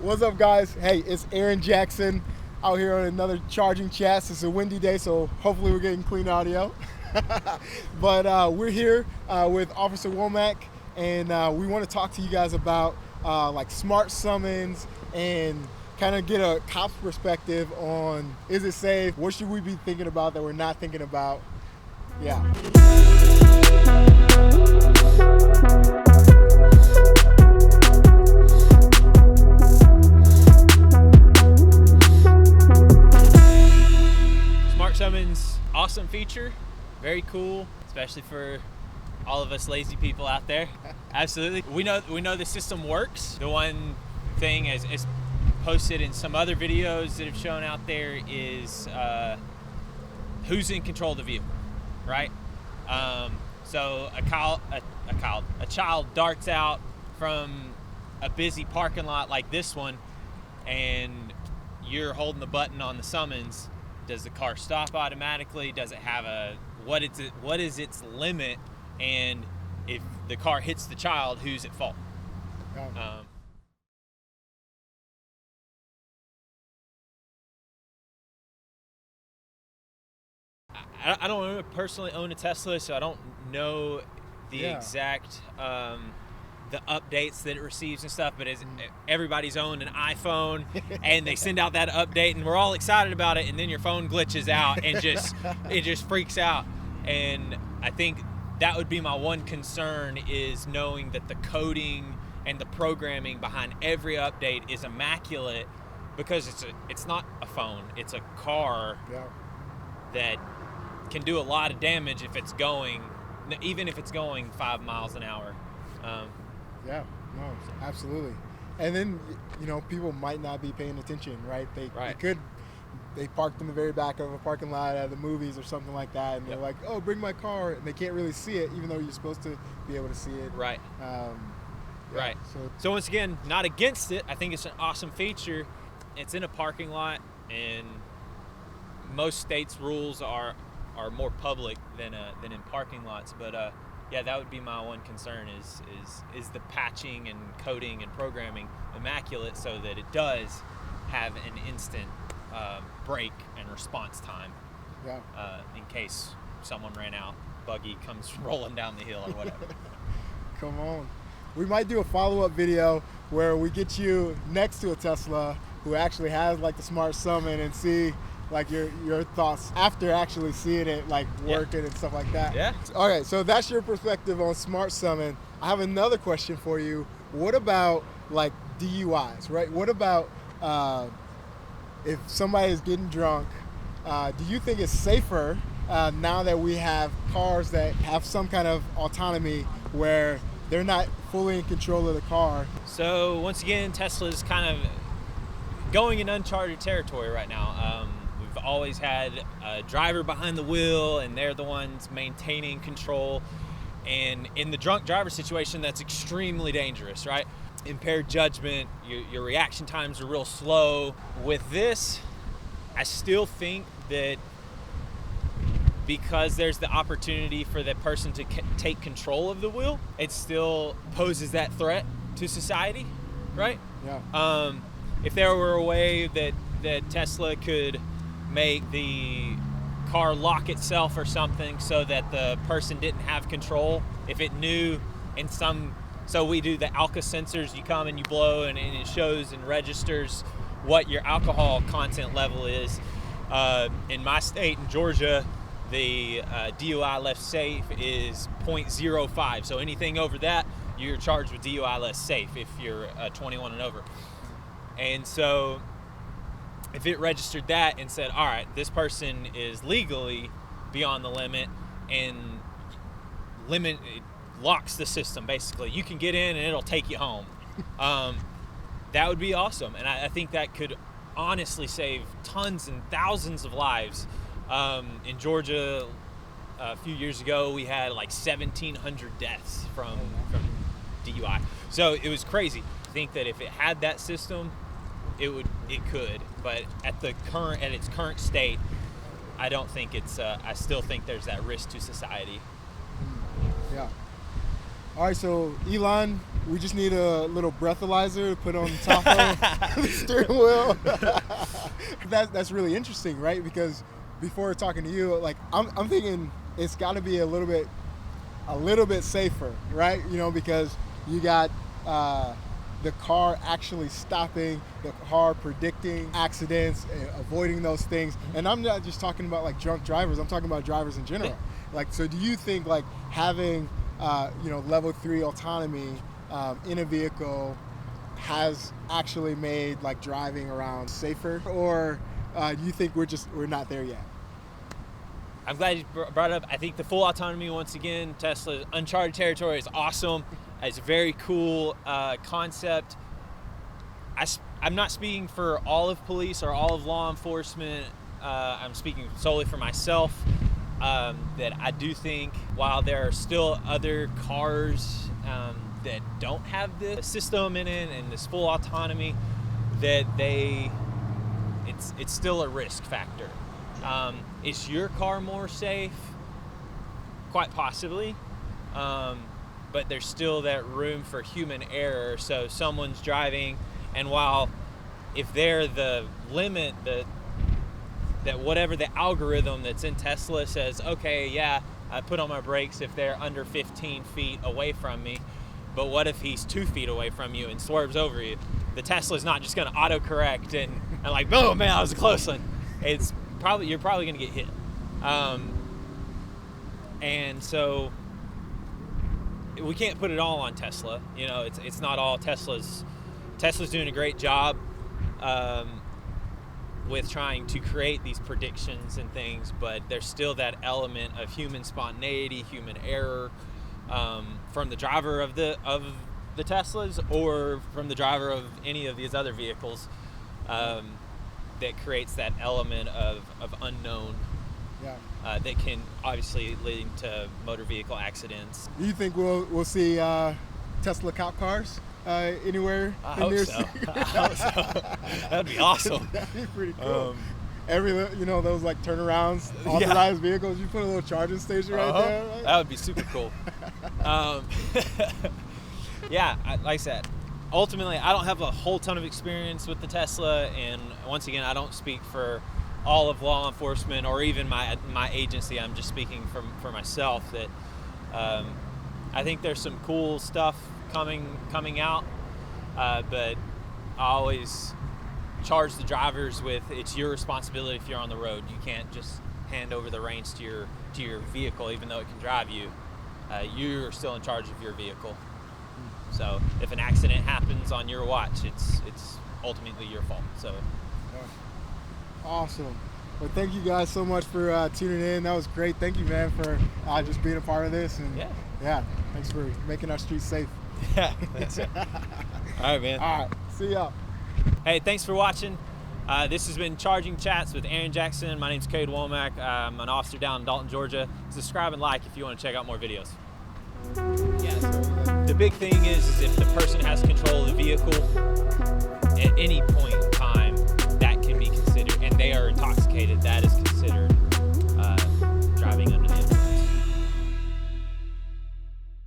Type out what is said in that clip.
What's up, guys? Hey, it's Aaron Jackson out here on another Charging Chats. It's a windy day, so hopefully we're getting clean audio. But we're here with Officer Womack, and we want to talk to you guys about like smart summons and kind of get a cop's perspective on, is it safe? What should we be thinking about that we're not thinking about? Yeah. Smart summons, awesome feature, very cool, especially for all of us lazy people out there. Absolutely. We know the system works. The one thing is posted in some other videos that have shown out there is who's in control of the vehicle, right? So a child darts out from a busy parking lot like this one, and you're holding the button on the summons. Does the car stop automatically? Does it have what is its limit? And if the car hits the child, who's at fault? Yeah. I don't personally own a Tesla, so I don't know the exact the updates that it receives and stuff, but everybody's owned an iPhone and they send out that update and we're all excited about it, and then your phone glitches out and it just freaks out. And I think that would be my one concern, is knowing that the coding and the programming behind every update is immaculate, because it's not a phone, it's a car that can do a lot of damage if it's going, even if it's going 5 miles an hour. Yeah, no, absolutely. And then, people might not be paying attention, right? They parked in the very back of a parking lot at the movies or something like that, and they're like, oh, bring my car, and they can't really see it, even though you're supposed to be able to see it. Right. Right. So once again, not against it. I think it's an awesome feature. It's in a parking lot, and most states' rules are more public than in parking lots. But that would be my one concern, is the patching and coding and programming immaculate, so that it does have an instant break and response time in case someone ran out, buggy comes rolling down the hill or whatever. Come on. We might do a follow-up video where we get you next to a Tesla who actually has like the smart summon, and see like your thoughts after actually seeing it like working and stuff like that. Yeah. Okay, so that's your perspective on smart summon. I have another question for you. What about like DUIs, right? What about if somebody is getting drunk? Do you think it's safer now that we have cars that have some kind of autonomy where they're not fully in control of the car? So once again, Tesla's kind of going in uncharted territory right now. We've always had a driver behind the wheel, and they're the ones maintaining control. And in the drunk driver situation, that's extremely dangerous, right? Impaired judgment, your reaction times are real slow. With this, I still think that because there's the opportunity for that person to take control of the wheel, it still poses that threat to society, right? Yeah. If there were a way that Tesla could make the car lock itself or something, so that the person didn't have control, if it knew so we do the Alka sensors, you come and you blow, and it shows and registers what your alcohol content level is. In my state, in Georgia, the DUI left safe is 0.05. So anything over that, you're charged with DUI less safe if you're 21 and over. And so if it registered that and said, all right, this person is legally beyond the limit, and it locks the system, basically. You can get in and it'll take you home. That would be awesome. And I think that could honestly save tons and thousands of lives. In Georgia, a few years ago, we had like 1,700 deaths from DUI. So it was crazy. I think that if it had that system, it could. But at its current state, I don't think it's. I still think there's that risk to society. Yeah. All right, so Elon, we just need a little breathalyzer to put on the top of the steering wheel. That's really interesting, right? Because before talking to you, like I'm thinking it's got to be a little bit safer, right? You know, because you got the car actually stopping, the car predicting accidents, avoiding those things. And I'm not just talking about like drunk drivers, I'm talking about drivers in general. Like, so do you think like having, level 3 autonomy in a vehicle has actually made like driving around safer, or do you think we're not there yet? I'm glad you brought it up. I think the full autonomy, once again, Tesla's uncharted territory is awesome. It's a very cool concept. I'm not speaking for all of police or all of law enforcement. I'm speaking solely for myself. That I do think while there are still other cars that don't have this system in it and this full autonomy, that it's still a risk factor. Is your car more safe? Quite possibly. But there's still that room for human error. So someone's driving, and while if they're the limit, that whatever the algorithm that's in Tesla says, okay, yeah, I put on my brakes if they're under 15 feet away from me, but what if he's 2 feet away from you and swerves over you? The Tesla's not just gonna autocorrect and like, boom, man, that was a close one. You're probably gonna get hit. And so we can't put it all on Tesla. You know, it's not all Tesla's doing a great job with trying to create these predictions and things, but there's still that element of human spontaneity, human error, from the driver of the Teslas or from the driver of any of these other vehicles, that creates that element of unknown. Yeah. That can obviously lead to motor vehicle accidents. Do you think we'll see Tesla cop cars anywhere? I hope so. I hope so. That'd be awesome. That'd be pretty cool. Those like turnarounds, authorized vehicles. You put a little charging station right there. Right? That would be super cool. Yeah, like I said, ultimately, I don't have a whole ton of experience with the Tesla, and once again, I don't speak for all of law enforcement or even my agency. I'm just speaking for myself that I think there's some cool stuff coming out, but I always charge the drivers with it's your responsibility if you're on the road. You can't just hand over the reins to your vehicle, even though it can drive you. You're still in charge of your vehicle. So if an accident happens on your watch, it's ultimately your fault. So. Awesome. Well, thank you guys so much for tuning in. That was great. Thank you, man, for just being a part of this. And yeah, thanks for making our streets safe. Yeah, that's it. All right, man. All right, see y'all. Hey, thanks for watching. This has been Charging Chats with Aaron Jackson. My name's Cade Womack. I'm an officer down in Dalton, Georgia. Subscribe and like if you want to check out more videos. Yeah, the big thing is if the person has control of the vehicle at any